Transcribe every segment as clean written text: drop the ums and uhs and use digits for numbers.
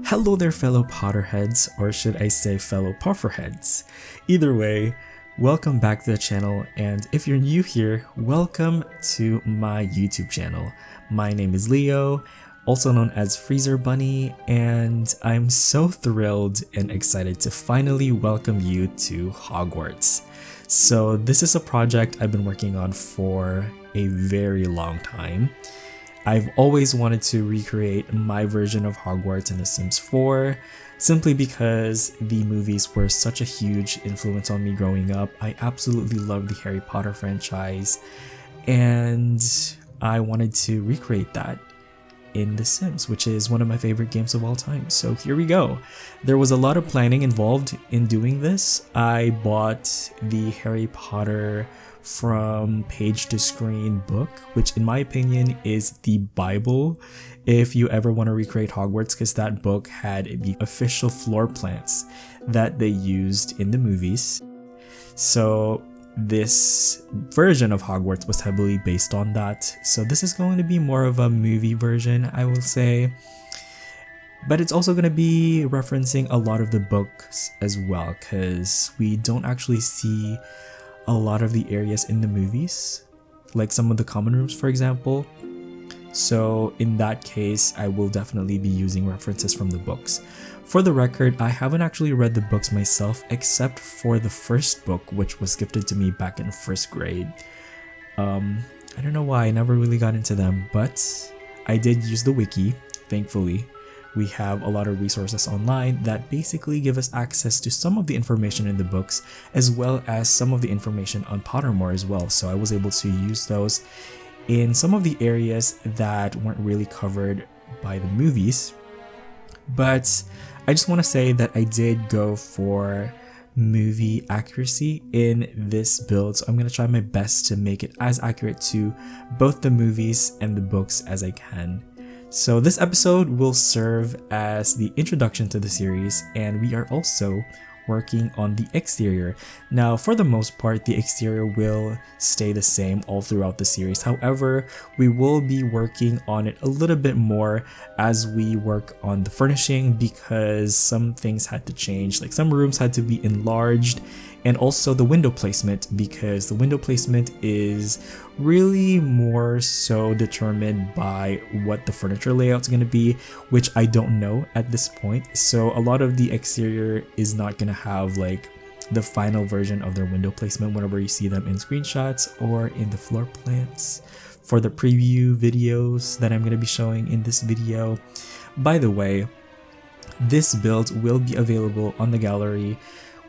Hello there, fellow Potterheads, or should I say fellow Pufferheads. Either way, welcome back to the channel, and if you're new here, welcome to my YouTube channel. My name is Leo, also known as XfreezerBunny, and I'm so thrilled and excited to finally welcome you to Hogwarts. So this is a project I've been working on for a very long time. I've always wanted to recreate my version of Hogwarts in The Sims 4, simply because the movies were such a huge influence on me growing up. I absolutely love the Harry Potter franchise, and I wanted to recreate that in The Sims, which is one of my favorite games of all time. So here we go. There was a lot of planning involved in doing this. I bought the Harry Potter From Page to Screen book, which in my opinion is the Bible if you ever want to recreate Hogwarts, because that book had the official floor plans that they used in the movies. So this version of Hogwarts was heavily based on that. So this is going to be more of a movie version, I will say. But it's also going to be referencing a lot of the books as well, because we don't actually see a lot of the areas in the movies, like some of the common rooms, for example. So in that case, I will definitely be using references from the books. For the record, I haven't actually read the books myself, except for the first book, which was gifted to me back in first grade. I don't know why I never really got into them, but I did use the wiki, thankfully. We have a lot of resources online that basically give us access to some of the information in the books, as well as some of the information on Pottermore as well. So I was able to use those in some of the areas that weren't really covered by the movies. But I just want to say that I did go for movie accuracy in this build, so I'm going to try my best to make it as accurate to both the movies and the books as I can. So this episode will serve as the introduction to the series, and we are also working on the exterior. Now, for the most part, the exterior will stay the same all throughout the series. However, we will be working on it a little bit more as we work on the furnishing, because some things had to change, like some rooms had to be enlarged, and also the window placement, because the window placement is really more so determined by what the furniture layout is going to be, which I don't know at this point. So a lot of the exterior is not going to have like the final version of their window placement whenever you see them in screenshots or in the floor plans for the preview videos that I'm going to be showing in this video. By the way, this build will be available on the gallery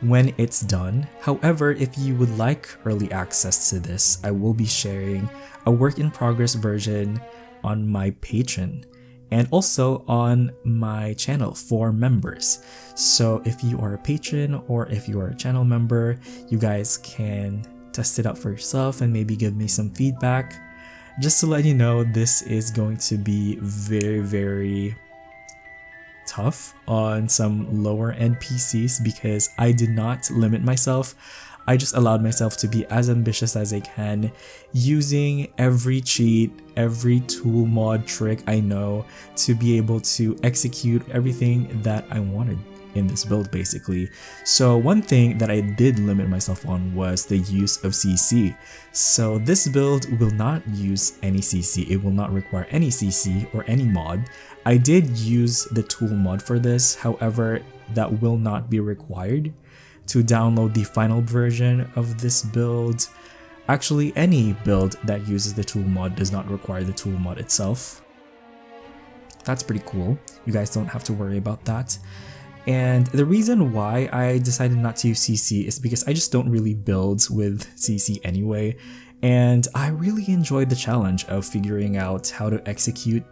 when it's done. However, if you would like early access to this, I will be sharing a work in progress version on my Patreon and also on my channel for members. So if you are a patron or if you are a channel member, you guys can test it out for yourself and maybe give me some feedback. Just to let you know, this is going to be very tough on some lower end PCs, because I did not limit myself. I just allowed myself to be as ambitious as I can, using every cheat, every tool mod trick I know to be able to execute everything that I wanted in this build basically. So one thing that I did limit myself on was the use of CC. So this build will not use any CC. It will not require any CC or any mod. I did use the tool mod for this, however, that will not be required to download the final version of this build. Actually, any build that uses the tool mod does not require the tool mod itself. that's pretty cool. You guys don't have to worry about that. And the reason why I decided not to use CC is because I just don't really build with CC anyway. And I really enjoyed the challenge of figuring out how to execute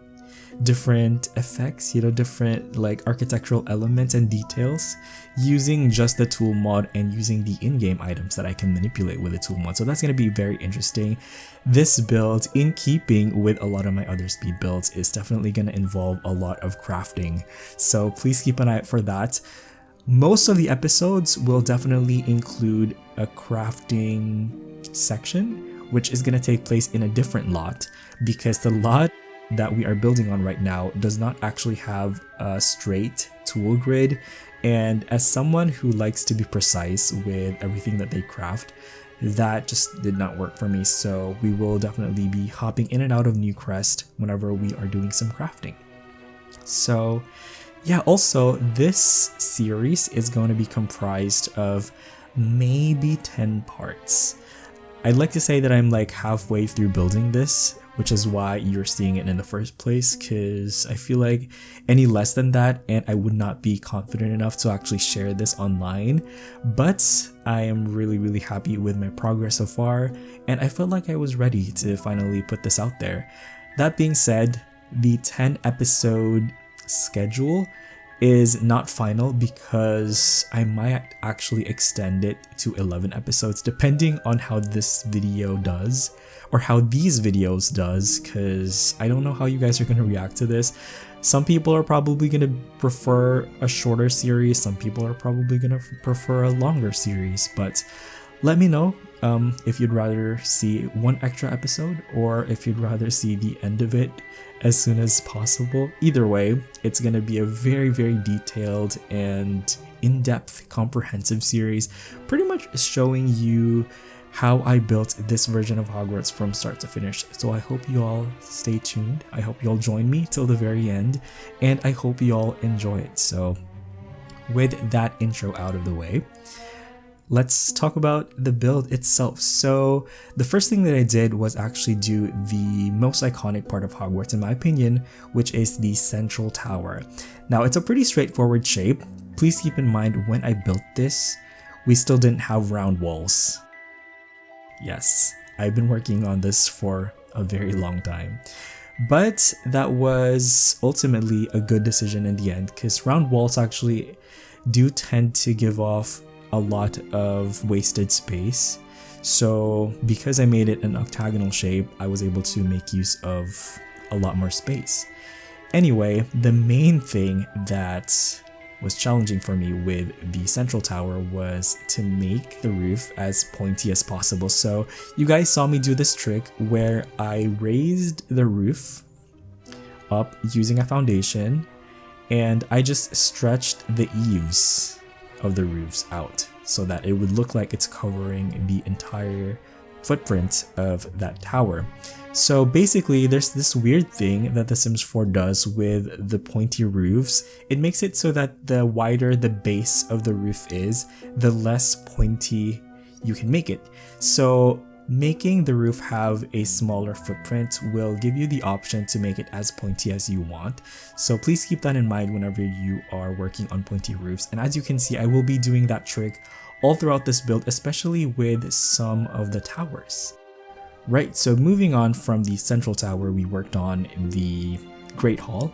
different effects, different like architectural elements and details using just the tool mod and using the in-game items that I can manipulate with the tool mod. So that's going to be very interesting. This build, in keeping with a lot of my other speed builds, is definitely going to involve a lot of crafting. So please keep an eye out for that. Most of the episodes will definitely include a crafting section, which is going to take place in a different lot, because the lot that we are building on right now does not actually have a straight tool grid, and as someone who likes to be precise with everything that they craft, that just did not work for me. So we will definitely be hopping in and out of New Crest whenever we are doing some crafting. So yeah, also this series is going to be comprised of maybe 10 parts. I'd like to say that I'm like halfway through building this, which is why you're seeing it in the first place, because I feel like any less than that and I would not be confident enough to actually share this online. But I am really happy with my progress so far, and I felt like I was ready to finally put this out there. That being said, the 10 episode schedule is not final, because I might actually extend it to 11 episodes depending on how this video does, or how these videos does, because I don't know how you guys are going to react to this. Some people are probably going to prefer a shorter series, some people are probably going to prefer a longer series, but let me know if you'd rather see one extra episode or if you'd rather see the end of it as soon as possible. Either way, it's going to be a very detailed and in-depth comprehensive series, pretty much showing you how I built this version of Hogwarts from start to finish. So I hope you all stay tuned. I hope you all join me till the very end, and I hope you all enjoy it. So with that intro out of the way, let's talk about the build itself. So the first thing that I did was actually do the most iconic part of Hogwarts in my opinion, which is the central tower. Now it's a pretty straightforward shape. Please keep in mind, when I built this, we still didn't have round walls. Yes, I've been working on this for a very long time, but that was ultimately a good decision in the end, because round walls actually do tend to give off a lot of wasted space. So because I made it an octagonal shape, I was able to make use of a lot more space. Anyway, the main thing that was challenging for me with the central tower was to make the roof as pointy as possible. So you guys saw me do this trick where I raised the roof up using a foundation, and I just stretched the eaves of the roofs out so that it would look like it's covering the entire footprint of that tower. So basically, there's this weird thing that The Sims 4 does with the pointy roofs. It makes it so that the wider the base of the roof is, the less pointy you can make it. So making the roof have a smaller footprint will give you the option to make it as pointy as you want. So please keep that in mind whenever you are working on pointy roofs. And as you can see, I will be doing that trick all throughout this build, especially with some of the towers. Right, so moving on from the central tower, we worked on the Great Hall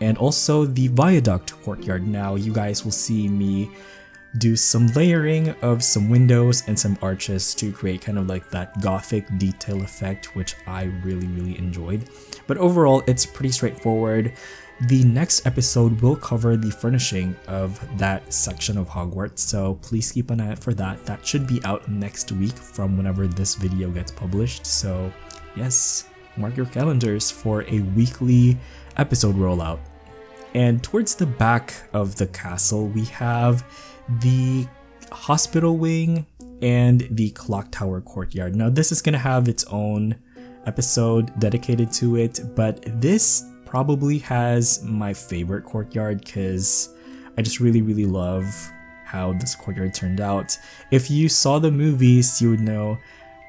and also the Viaduct Courtyard. Now you guys will see me do some layering of some windows and some arches to create kind of like that gothic detail effect, which I really enjoyed. But overall, it's pretty straightforward. The next episode will cover the furnishing of that section of Hogwarts, so please keep an eye out for that. That should be out next week from whenever this video gets published. So yes, mark your calendars for a weekly episode rollout. And towards the back of the castle, we have the hospital wing and the clock tower courtyard. Now this is going to have its own episode dedicated to it, but this probably has my favorite courtyard because I just really love how this courtyard turned out. If you saw the movies, you would know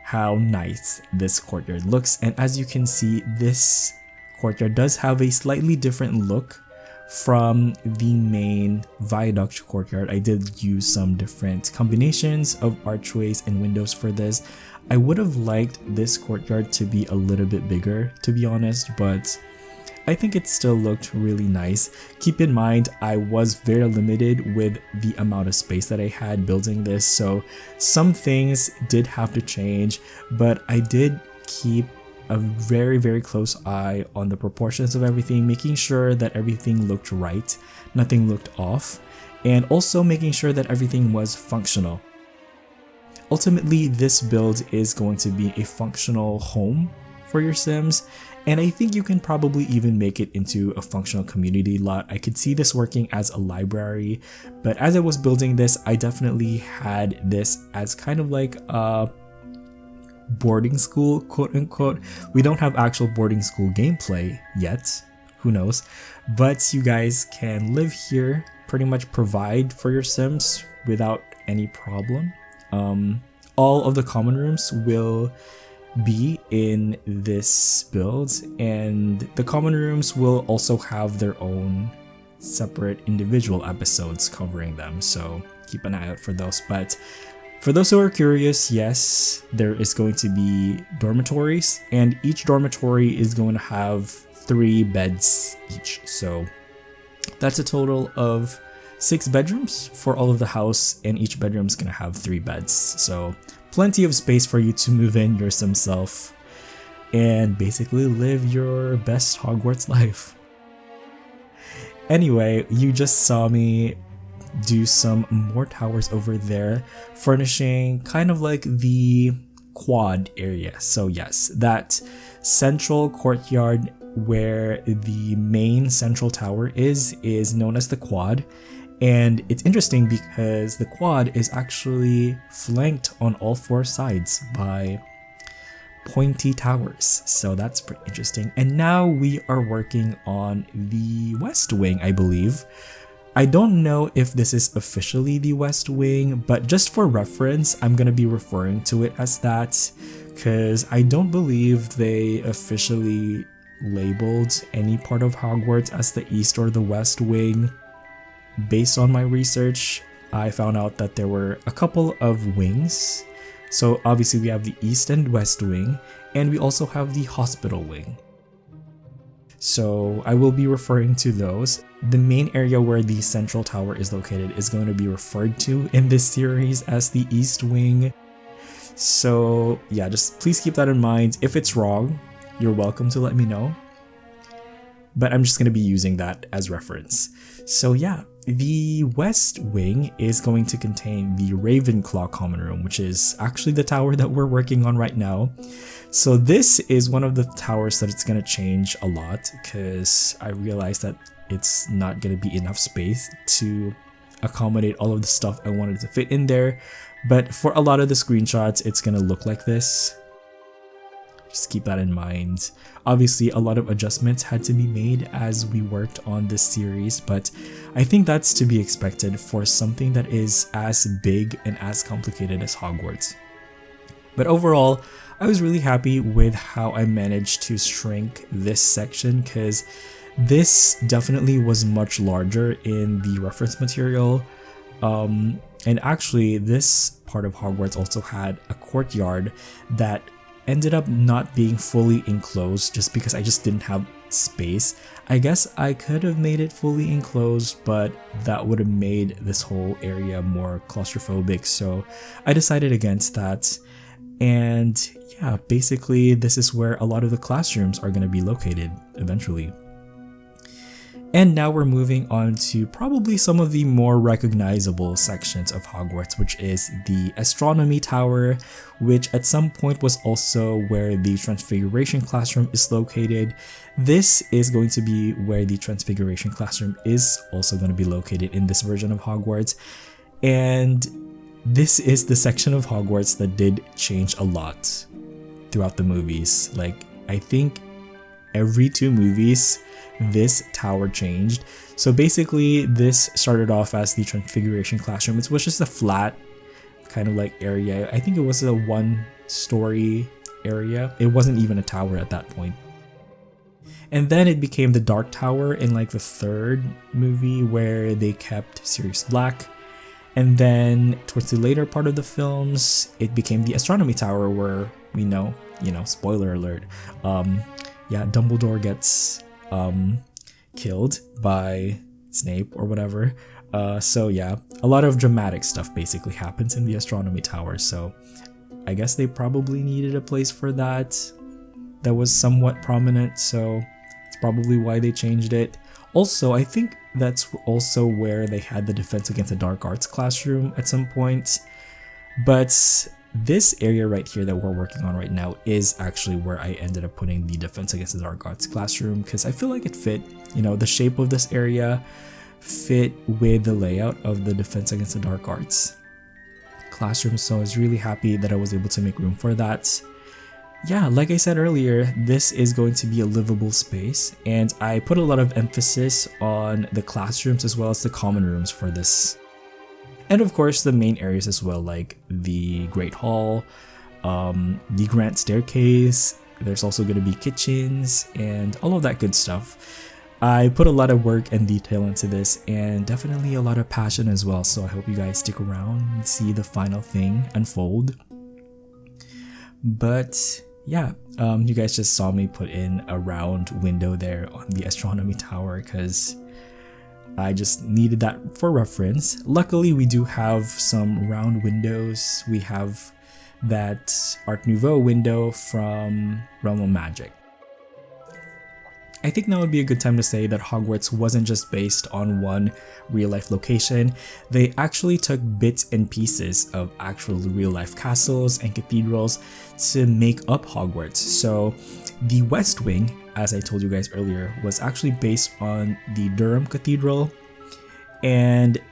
how nice this courtyard looks, and as you can see, this courtyard does have a slightly different look from the main viaduct courtyard. I did use some different combinations of archways and windows for this. I would have liked this courtyard to be a little bit bigger, to be honest, but I think it still looked really nice. Keep in mind, I was very limited with the amount of space that I had building this, so some things did have to change, but I did keep a very close eye on the proportions of everything, making sure that everything looked right, nothing looked off, and also making sure that everything was functional. Ultimately, this build is going to be a functional home for your Sims, and I think you can probably even make it into a functional community lot. I could see this working as a library, but as I was building this, I definitely had this as kind of like a boarding school, quote unquote. We don't have actual boarding school gameplay yet, who knows, but you guys can live here, pretty much provide for your Sims without any problem. All of the common rooms will be in this build, and the common rooms will also have their own separate individual episodes covering them, so keep an eye out for those. But for those who are curious, yes, there is going to be dormitories, and each dormitory is going to have 3 beds each. So that's a total of 6 bedrooms for all of the house, and each bedroom is going to have 3 beds. So plenty of space for you to move in your sim self and basically live your best Hogwarts life. Anyway, you just saw me do some more towers over there, furnishing kind of like the quad area. So yes, that central courtyard where the main central tower is known as the quad, and it's interesting because the quad is actually flanked on all 4 sides by pointy towers, so that's pretty interesting. And now we are working on the west wing, I believe. I don't know if this is officially the West Wing, but just for reference, I'm gonna be referring to it as that, because I don't believe they officially labeled any part of Hogwarts as the East or the West Wing. Based on my research, I found out that there were a couple of wings. So obviously we have the East and West Wing, and we also have the Hospital Wing. So I will be referring to those. The main area where the central tower is located is going to be referred to in this series as the East Wing. So yeah, just please keep that in mind. If it's wrong, you're welcome to let me know, but I'm just going to be using that as reference. So yeah, the West Wing is going to contain the Ravenclaw common room, which is actually the tower that we're working on right now. So this is one of the towers that it's going to change a lot, because I realized that it's not going to be enough space to accommodate all of the stuff I wanted to fit in there. But for a lot of the screenshots, it's going to look like this. Just keep that in mind. Obviously, a lot of adjustments had to be made as we worked on this series, but I think that's to be expected for something that is as big and as complicated as Hogwarts. But overall, I was really happy with how I managed to shrink this section, because this definitely was much larger in the reference material. And actually, this part of Hogwarts also had a courtyard that ended up not being fully enclosed just because I just didn't have space. I guess I could have made it fully enclosed, but that would have made this whole area more claustrophobic, so I decided against that. And yeah, basically this is where a lot of the classrooms are going to be located eventually. And now we're moving on to probably some of the more recognizable sections of Hogwarts, which is the Astronomy Tower, which at some point was also where the Transfiguration Classroom is located. This is going to be where the Transfiguration Classroom is also going to be located in this version of Hogwarts. And this is the section of Hogwarts that did change a lot throughout the movies. Like, I think every 2 movies, this tower changed. So basically, this started off as the Transfiguration Classroom. It was just a flat kind of like area. I think it was a 1-story area. It wasn't even a tower at that point. And then it became the Dark Tower in like the third movie where they kept Sirius Black. And then towards the later part of the films, it became the Astronomy Tower where we know, spoiler alert, Dumbledore gets killed by Snape or whatever. So yeah, a lot of dramatic stuff basically happens in the Astronomy Tower. So I guess they probably needed a place for that was somewhat prominent. So it's probably why they changed it. Also, I think that's also where they had the Defense Against the Dark Arts classroom at some point. But this area right here that we're working on right now is actually where I ended up putting the Defense Against the Dark Arts classroom, because I feel like it fit, the shape of this area fit with the layout of the Defense Against the Dark Arts classroom. So I was really happy that I was able to make room for that. Yeah, like I said earlier, this is going to be a livable space, and I put a lot of emphasis on the classrooms as well as the common rooms for this. And of course, the main areas as well, like the Great Hall, the Grand Staircase. There's also going to be kitchens and all of that good stuff. I put a lot of work and detail into this, and definitely a lot of passion as well. So I hope you guys stick around and see the final thing unfold. But yeah, you guys just saw me put in a round window there on the Astronomy Tower because I just needed that for reference. Luckily, we do have some round windows. We have that Art Nouveau window from Realm of Magic. I think now would be a good time to say that Hogwarts wasn't just based on one real-life location. They actually took bits and pieces of actual real-life castles and cathedrals to make up Hogwarts. So the West Wing, as I told you guys earlier, was actually based on the Durham Cathedral, and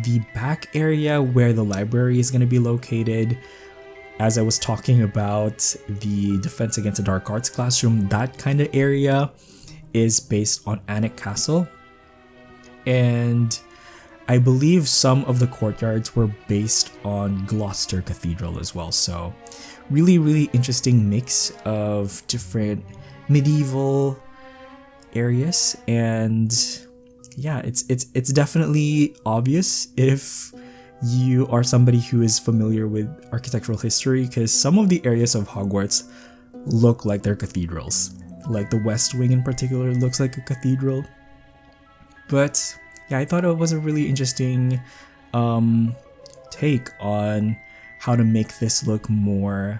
the back area where the library is going to be located, as I was talking about the Defense Against the Dark Arts classroom, that kind of area is based on Alnwick Castle, and I believe some of the courtyards were based on Gloucester Cathedral as well. So really interesting mix of different medieval areas, and yeah, it's definitely obvious if you are somebody who is familiar with architectural history, because some of the areas of Hogwarts look like they're cathedrals. Like the West Wing in particular looks like a cathedral. But yeah, I thought it was a really interesting take on how to make this look more,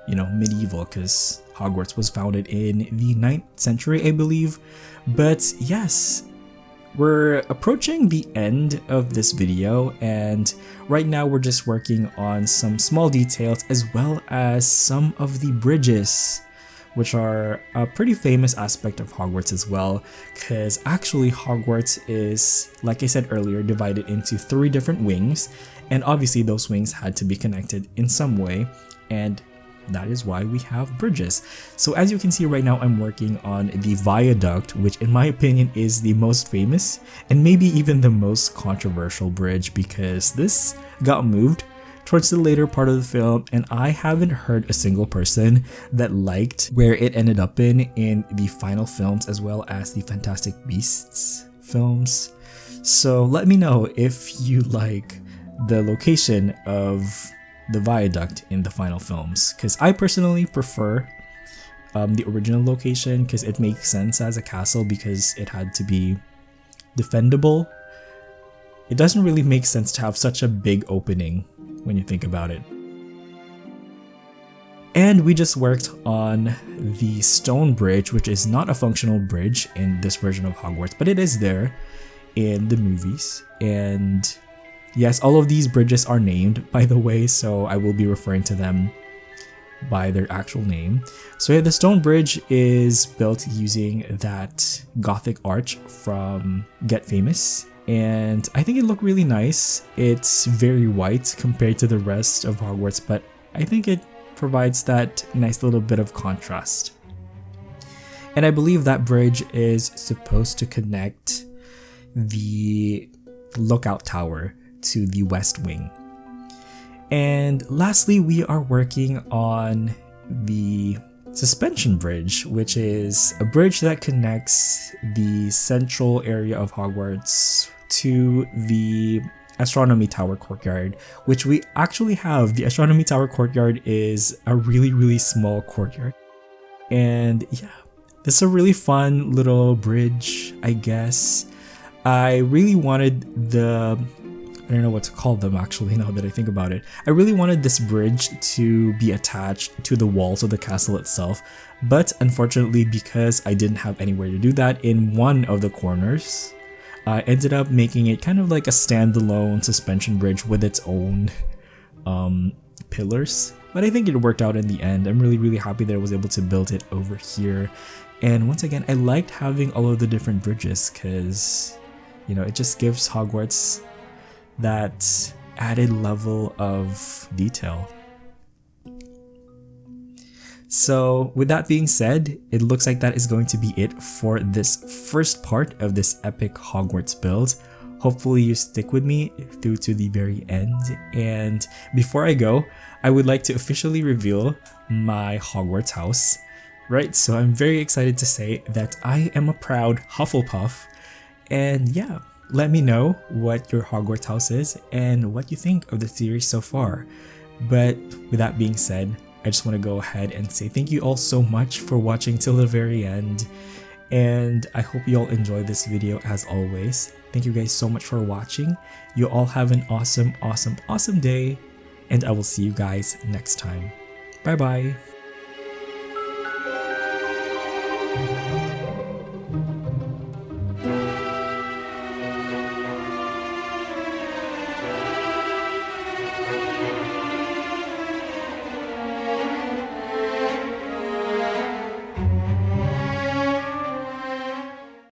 medieval, because Hogwarts was founded in the 9th century, I believe. But yes, we're approaching the end of this video, and right now we're just working on some small details as well as some of the bridges, which are a pretty famous aspect of Hogwarts as well, because actually Hogwarts is, like I said earlier, divided into 3 different wings, and obviously those wings had to be connected in some way, and that is why we have bridges. So as you can see right now, I'm working on the viaduct, which in my opinion is the most famous and maybe even the most controversial bridge, because this got moved towards the later part of the film, and I haven't heard a single person that liked where it ended up in the final films as well as the Fantastic Beasts films. So let me know if you like the location of the viaduct in the final films, because I personally prefer the original location, because it makes sense as a castle because it had to be defendable. It doesn't really make sense to have such a big opening when you think about it. And we just worked on the stone bridge, which is not a functional bridge in this version of Hogwarts, but it is there in the movies. And yes, all of these bridges are named, by the way, so I will be referring to them by their actual name. So yeah, the stone bridge is built using that Gothic arch from Get Famous, and I think it looked really nice. It's very white compared to the rest of Hogwarts, but I think it provides that nice little bit of contrast. And I believe that bridge is supposed to connect the lookout tower to the West Wing. And lastly, we are working on the suspension bridge, which is a bridge that connects the central area of Hogwarts to the Astronomy Tower courtyard, which we actually have. The Astronomy Tower courtyard is a really small courtyard. And yeah, this is a really fun little bridge, I guess. I really wanted I don't know what to call them actually now that I think about it. I really wanted this bridge to be attached to the walls of the castle itself, but unfortunately, because I didn't have anywhere to do that in one of the corners, I ended up making it kind of like a standalone suspension bridge with its own pillars. But I think it worked out in the end. I'm really happy that I was able to build it over here. And once again, I liked having all of the different bridges because, you know, it just gives Hogwarts that added level of detail. So with that being said, it looks like that is going to be it for this first part of this epic Hogwarts build. Hopefully you stick with me through to the very end. And before I go, I would like to officially reveal my Hogwarts house. Right, so I'm very excited to say that I am a proud Hufflepuff. And yeah, let me know what your Hogwarts house is and what you think of the series so far. But with that being said, I just want to go ahead and say thank you all so much for watching till the very end. And I hope you all enjoyed this video as always. Thank you guys so much for watching. You all have an awesome day. And I will see you guys next time. Bye bye.